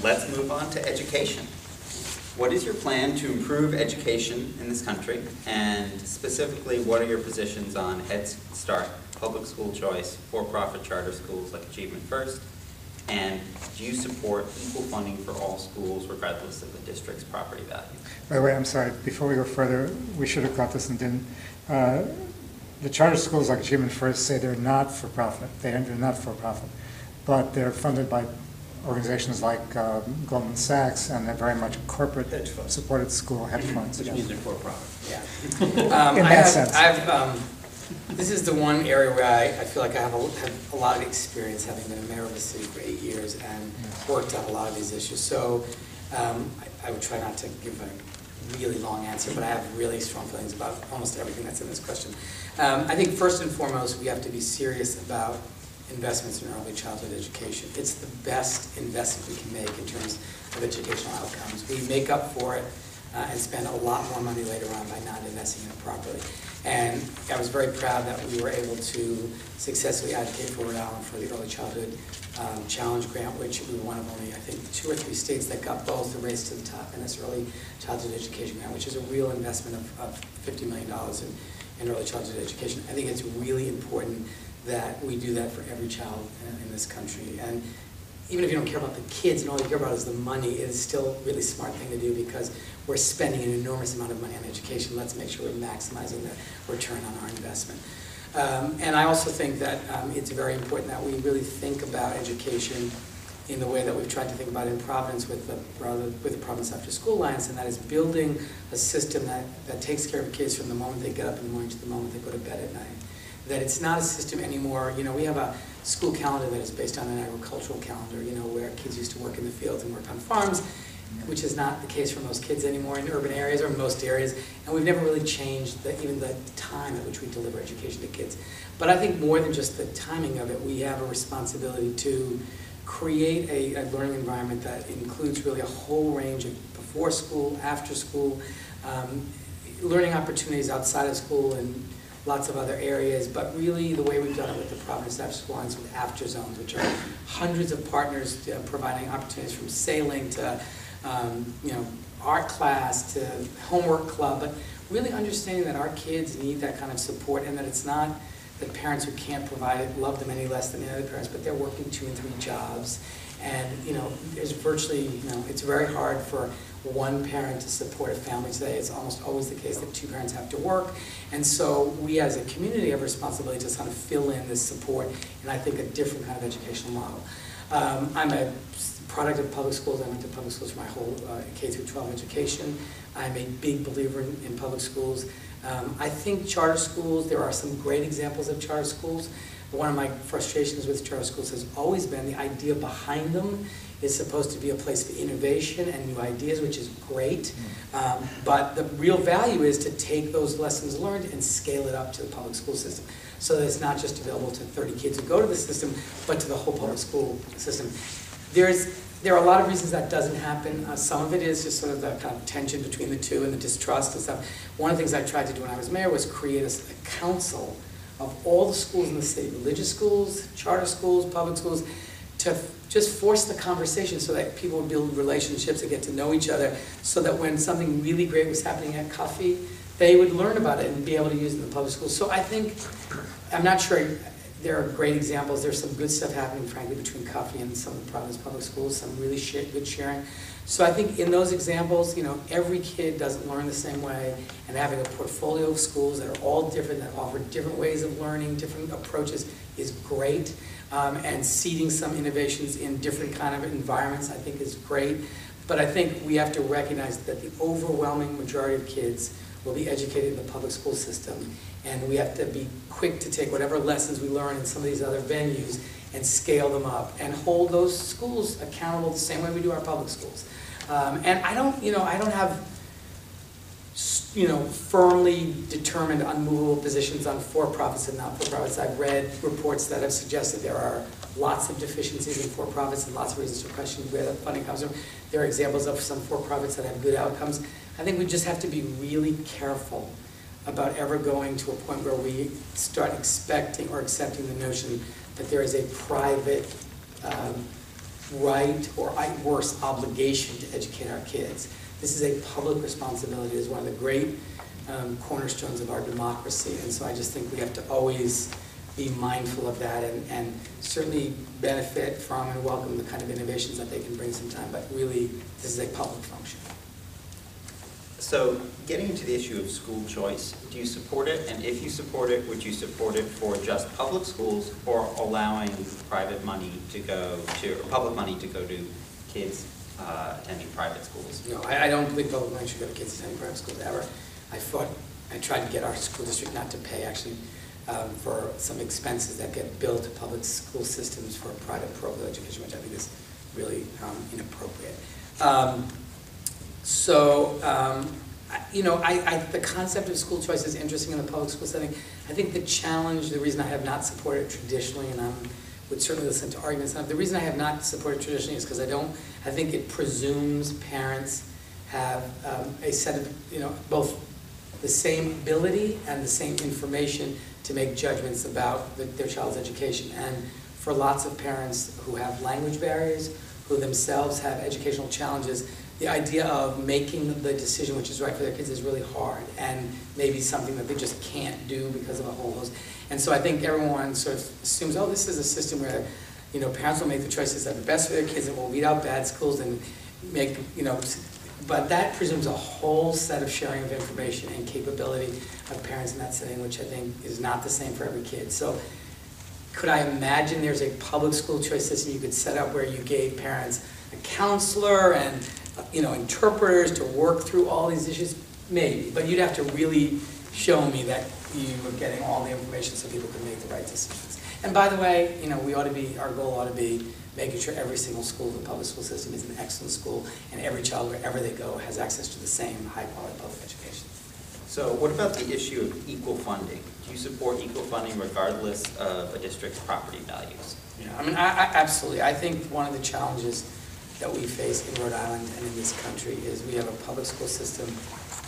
let's move on to education. What is your plan to improve education in this country? And specifically, what are your positions on Head Start, public school choice, for-profit charter schools like Achievement First? And do you support equal funding for all schools regardless of the district's property value? By the way, I'm sorry, before we go further, we should have got this and didn't. The charter schools like Achievement First say they're not for profit. They're not for profit, but they're funded by organizations like Goldman Sachs, and they're very much corporate supported school hedge funds. Which means they're for profit. Yeah. In that sense. This is the one area where I feel like I have a lot of experience, having been a mayor of the city for 8 years and worked on a lot of these issues. So I would try not to give a really long answer, but I have really strong feelings about almost everything that's in this question. I think first and foremost, we have to be serious about investments in early childhood education. It's the best investment we can make in terms of educational outcomes. We make up for it and spend a lot more money later on by not investing in it properly. And I was very proud that we were able to successfully advocate for Rhode Island for the Early Childhood Challenge Grant, which we were one of only, I think, 2 or 3 states that got both the Race to the Top and this Early Childhood Education Grant, which is a real investment of $50 million in early childhood education. I think it's really important that we do that for every child in this country. And even if you don't care about the kids and all you care about is the money, it is still a really smart thing to do because we're spending an enormous amount of money on education. Let's make sure we're maximizing the return on our investment. And I also think that it's very important that we really think about education in the way that we've tried to think about it in Providence with the Providence After School Alliance, and that is building a system that takes care of kids from the moment they get up in the morning to the moment they go to bed at night. That it's not a system anymore, we have a school calendar that is based on an agricultural calendar, where kids used to work in the fields and work on farms, which is not the case for most kids anymore in urban areas or most areas, and we've never really changed even the time at which we deliver education to kids. But I think more than just the timing of it, we have a responsibility to create a learning environment that includes really a whole range of before school, after school, learning opportunities outside of school and lots of other areas, but really the way we've done it with the Providence After School Lines with after zones, which are hundreds of partners providing opportunities from sailing to art class to homework club, but really understanding that our kids need that kind of support and that it's not that parents who can't provide it love them any less than the other parents, but they're working 2 and 3 jobs. And there's virtually, it's very hard for one parent to support a family today. It's almost always the case that 2 parents have to work. And so we as a community have a responsibility to kind of fill in this support in, I think, a different kind of educational model. I'm a product of public schools. I went to public schools for my whole K through 12 education. I'm a big believer in public schools. I think charter schools, there are some great examples of charter schools. One of my frustrations with charter schools has always been the idea behind them is supposed to be a place for innovation and new ideas, which is great. But the real value is to take those lessons learned and scale it up to the public school system so that it's not just available to 30 kids who go to the system, but to the whole public school system. There are a lot of reasons that doesn't happen. Some of it is just sort of the kind of tension between the two and the distrust and stuff. One of the things I tried to do when I was mayor was create a council of all the schools in the city, religious schools, charter schools, public schools, to just force the conversation so that people would build relationships and get to know each other so that when something really great was happening at Coffee, they would learn about it and be able to use it in the public schools. So I think, I'm not sure, there are great examples. There's some good stuff happening, frankly, between Coffee and some of the Providence public schools, some really good sharing. So I think in those examples, every kid doesn't learn the same way, and having a portfolio of schools that are all different, that offer different ways of learning, different approaches is great. And seeding some innovations in different kind of environments, I think, is great. But I think we have to recognize that the overwhelming majority of kids will be educated in the public school system, and we have to be quick to take whatever lessons we learn in some of these other venues and scale them up and hold those schools accountable the same way we do our public schools. And I don't have firmly determined, unmovable positions on for-profits and not-for-profits. I've read reports that have suggested there are lots of deficiencies in for-profits and lots of reasons to question where the funding comes from. There are examples of some for-profits that have good outcomes. I think we just have to be really careful about ever going to a point where we start expecting or accepting the notion that there is a private right or worse, obligation to educate our kids. This is a public responsibility. It is one of the great cornerstones of our democracy, and so I just think we have to always be mindful of that and certainly benefit from and welcome the kind of innovations that they can bring sometime, but really this is a public function. So getting into the issue of school choice, do you support it? And if you support it, would you support it for just public schools or allowing private money to go to, or public money to go to kids attending private schools? No, I don't believe public money should go to kids attending private schools ever. I tried to get our school district not to pay actually for some expenses that get billed to public school systems for private parochial education, which I think is really inappropriate. The concept of school choice is interesting in the public school setting. I think the challenge, the reason I have not supported it traditionally, and I would certainly listen to arguments on it, the reason I have not supported it traditionally is because I think it presumes parents have a set of, both the same ability and the same information to make judgments about their child's education. And for lots of parents who have language barriers, who themselves have educational challenges, the idea of making the decision which is right for their kids is really hard and maybe something that they just can't do because of a whole host. And so I think everyone sort of assumes, oh, this is a system where parents will make the choices that are best for their kids and will weed out bad schools and make, but that presumes a whole set of sharing of information and capability of parents in that setting, which I think is not the same for every kid. So could I imagine there's a public school choice system you could set up where you gave parents a counselor and interpreters to work through all these issues? Maybe, but you'd have to really show me that you were getting all the information so people could make the right decisions. And by the way, our goal ought to be making sure every single school in the public school system is an excellent school and every child, wherever they go, has access to the same high-quality public education. So what about the issue of equal funding? Do you support equal funding regardless of a district's property values? Yeah, I absolutely. I think one of the challenges that we face in Rhode Island and in this country is we have a public school system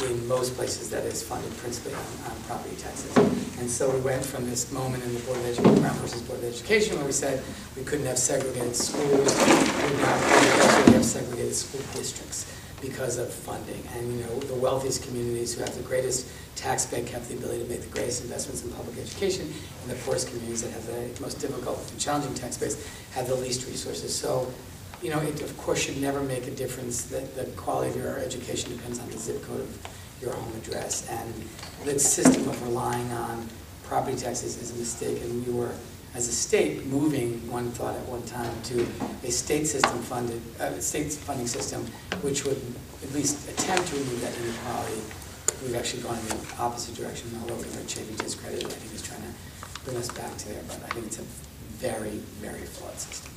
in most places that is funded principally on property taxes. And so we went from this moment in the Board of Education, Brown versus Board of Education, where we said we couldn't have segregated schools, we now have segregated school districts because of funding. And the wealthiest communities who have the greatest tax base have the ability to make the greatest investments in public education, and the poorest communities that have the most difficult and challenging tax base have the least resources. So it of course should never make a difference that the quality of your education depends on the zip code of your home address. And the system of relying on property taxes is a mistake, and we were, as a state, moving, one thought at one time, to a state funding system which would at least attempt to remove that inequality. We've actually gone in the opposite direction. Now Logan or changing his credit, I think, is trying to bring us back to there, but I think it's a very, very flawed system.